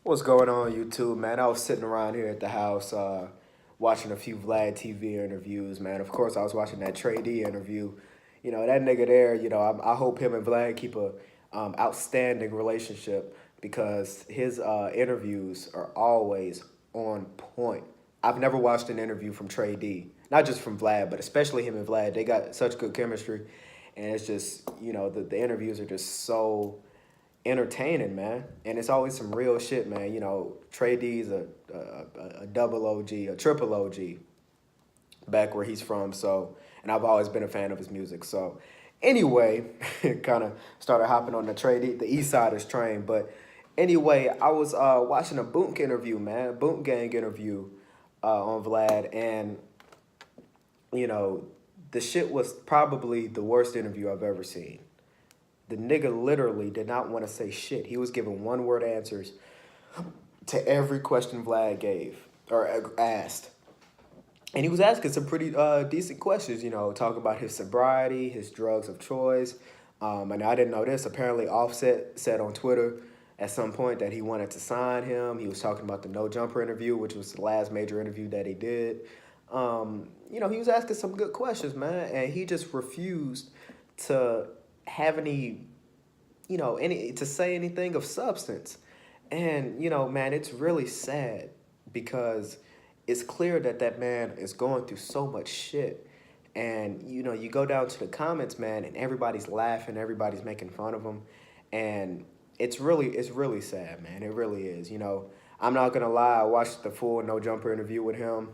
What's going on, YouTube, man? I was sitting around here at the house watching a few Vlad TV interviews, man. Of course, I was watching that Trey D interview. That nigga there, I hope him and Vlad keep a outstanding relationship because his interviews are always on point. I've never watched an interview from Trey D, not just from Vlad, but especially him and Vlad. They got such good chemistry, and it's just, the interviews are just so entertaining, man. And it's always some real shit, man. Trey D's a double OG, a triple OG back where he's from. So, and I've always been a fan of his music. So, anyway, kind of started hopping on the Trey D, the East Siders train. But anyway, I was watching a Boonk interview, man, a Boonk Gang interview on Vlad. And, you know, the shit was probably the worst interview I've ever seen. The nigga literally did not want to say shit. He was giving one-word answers to every question Vlad gave or asked. And he was asking some pretty decent questions, talking about his sobriety, his drugs of choice. And I didn't know this. Apparently, Offset said on Twitter at some point that he wanted to sign him. He was talking about the No Jumper interview, which was the last major interview that he did. He was asking some good questions, man. And he just refused to have any to say anything of substance. And man, it's really sad because it's clear that that man is going through so much shit. And you go down to the comments, man, and everybody's laughing, everybody's making fun of him. And it's really sad, man. It really is. I'm not gonna lie, I watched the full No Jumper interview with him.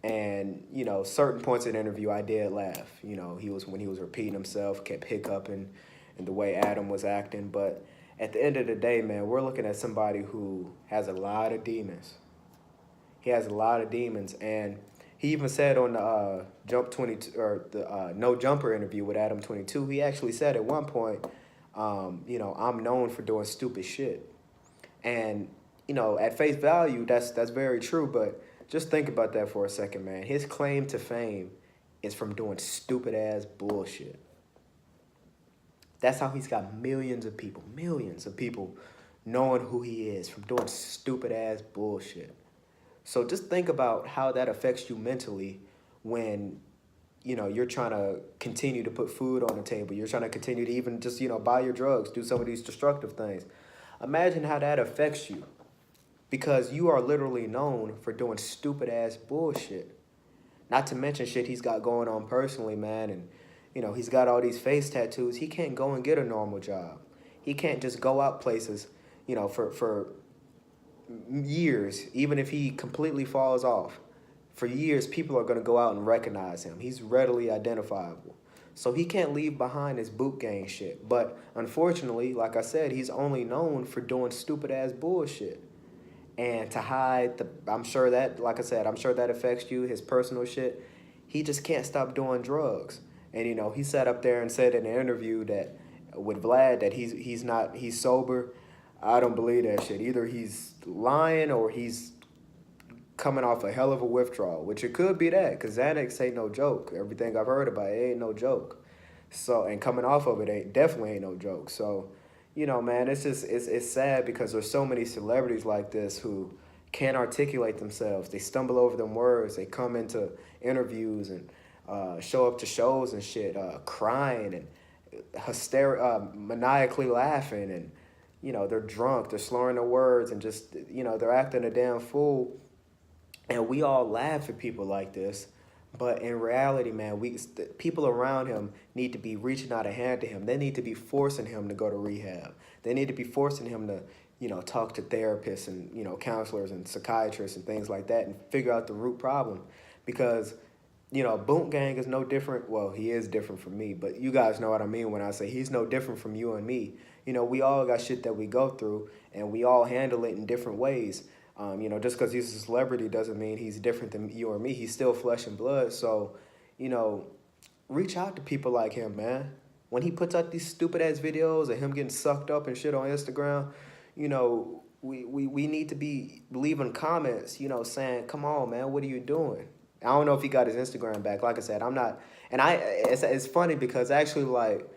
And certain points in the interview, I did laugh. When he was repeating himself, kept hiccuping, and the way Adam was acting. But at the end of the day, man, we're looking at somebody who has a lot of demons. He has a lot of demons, and he even said on the Jump 22 or the No Jumper interview with Adam 22, he actually said at one point, I'm known for doing stupid shit. And at face value, that's very true, but just think about that for a second, man. His claim to fame is from doing stupid ass bullshit. That's how he's got millions of people knowing who he is from doing stupid ass bullshit. So just think about how that affects you mentally when you're trying to continue to put food on the table. You're trying to continue to even just buy your drugs, do some of these destructive things. Imagine how that affects you because you are literally known for doing stupid ass bullshit. Not to mention shit he's got going on personally, man. And, he's got all these face tattoos. He can't go and get a normal job. He can't just go out places, for years, even if he completely falls off. For years, people are going to go out and recognize him. He's readily identifiable. So he can't leave behind his boot gang shit. But unfortunately, like I said, he's only known for doing stupid ass bullshit. And to hide I'm sure that, like I said, I'm sure that affects you, his personal shit. He just can't stop doing drugs. And he sat up there and said in an interview that with Vlad that he's sober. I don't believe that shit. Either he's lying or he's coming off a hell of a withdrawal, which it could be that, because Xanax ain't no joke. Everything I've heard about it ain't no joke. So, and coming off of it definitely ain't no joke. So, man, it's sad because there's so many celebrities like this who can't articulate themselves. They stumble over them words. They come into interviews and show up to shows and shit, crying and maniacally laughing, and they're drunk, they're slurring their words, and just they're acting a damn fool. And we all laugh at people like this, but in reality, man, people around him need to be reaching out a hand to him. They need to be forcing him to go to rehab. They need to be forcing him to talk to therapists and counselors and psychiatrists and things like that and figure out the root problem. Because Boonk Gang is no different. Well, he is different from me, but you guys know what I mean when I say he's no different from you and me. We all got shit that we go through, and we all handle it in different ways. Just because he's a celebrity doesn't mean he's different than you or me. He's still flesh and blood. So, reach out to people like him, man. When he puts out these stupid ass videos of him getting sucked up and shit on Instagram, we need to be leaving comments, saying, "Come on, man, what are you doing?" I don't know if he got his Instagram back. Like I said, I'm not, and it's funny because actually, like,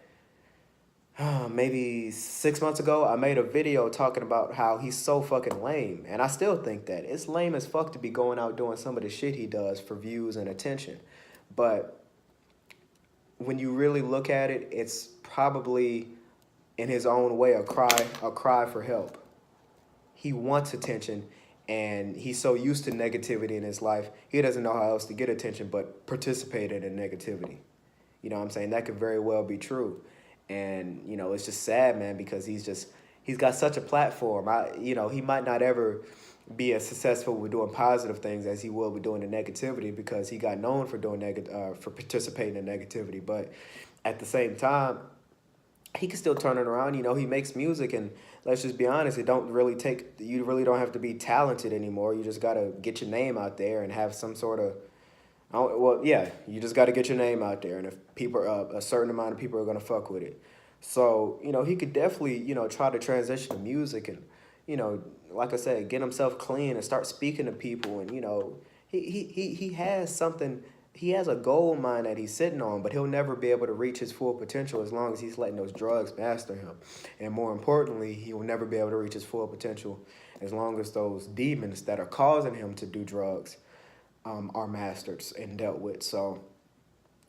maybe 6 months ago, I made a video talking about how he's so fucking lame. And I still think that. It's lame as fuck to be going out doing some of the shit he does for views and attention. But when you really look at it, it's probably in his own way a cry for help. He wants attention, and he's so used to negativity in his life, he doesn't know how else to get attention but participating in negativity. You know what I'm saying? That could very well be true. And, it's just sad, man, because he's got such a platform. He might not ever be as successful with doing positive things as he will with doing the negativity, because he got known for for participating in negativity. But at the same time, he can still turn it around. He makes music, and let's just be honest, you really don't have to be talented anymore. You just gotta get your name out there and have some sort of, well, yeah, you just gotta get your name out there, and if a certain amount of people are gonna fuck with it. So, he could definitely, try to transition to music and, you know, like I said, get himself clean and start speaking to people. And, he has something, he has a gold mine that he's sitting on, but he'll never be able to reach his full potential as long as he's letting those drugs master him. And more importantly, he will never be able to reach his full potential as long as those demons that are causing him to do drugs are mastered and dealt with. So,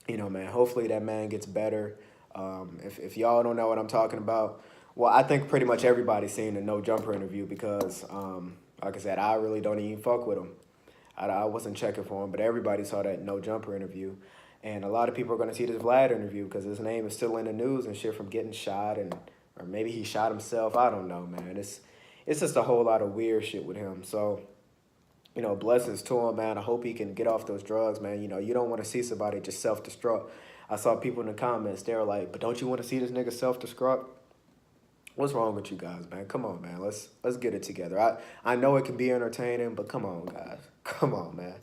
man, hopefully that man gets better. If y'all don't know what I'm talking about, well, I think pretty much everybody's seen the No Jumper interview because, like I said, I really don't even fuck with him. I wasn't checking for him, but everybody saw that No Jumper interview. And a lot of people are going to see this Vlad interview because his name is still in the news and shit from getting shot, or maybe he shot himself. I don't know, man. It's just a whole lot of weird shit with him. So, blessings to him, man. I hope he can get off those drugs, man. You don't want to see somebody just self-destruct. I saw people in the comments, they were like, but don't you want to see this nigga self-destruct? What's wrong with you guys, man? Come on, man. Let's get it together. I know it can be entertaining, but come on, guys. Come on, man.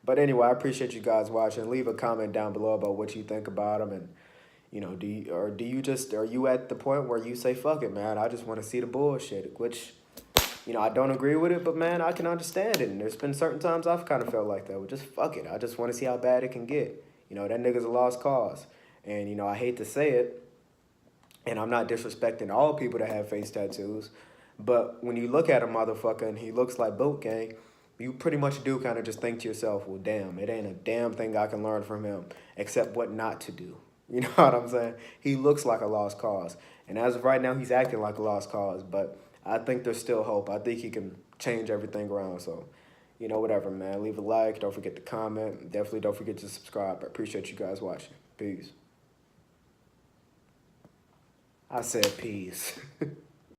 But anyway, I appreciate you guys watching. Leave a comment down below about what you think about him, and are you at the point where you say, fuck it, man, I just want to see the bullshit, which, I don't agree with it, but man, I can understand it. And there's been certain times I've kind of felt like that. Well, just fuck it. I just want to see how bad it can get. That nigga's a lost cause. And, I hate to say it, and I'm not disrespecting all people that have face tattoos, but when you look at a motherfucker and he looks like Boonk, you pretty much do kind of just think to yourself, well, damn, it ain't a damn thing I can learn from him except what not to do. You know what I'm saying? He looks like a lost cause. And as of right now, he's acting like a lost cause, but I think there's still hope. I think he can change everything around. So, whatever, man. Leave a like. Don't forget to comment. Definitely don't forget to subscribe. I appreciate you guys watching. Peace. I said peace.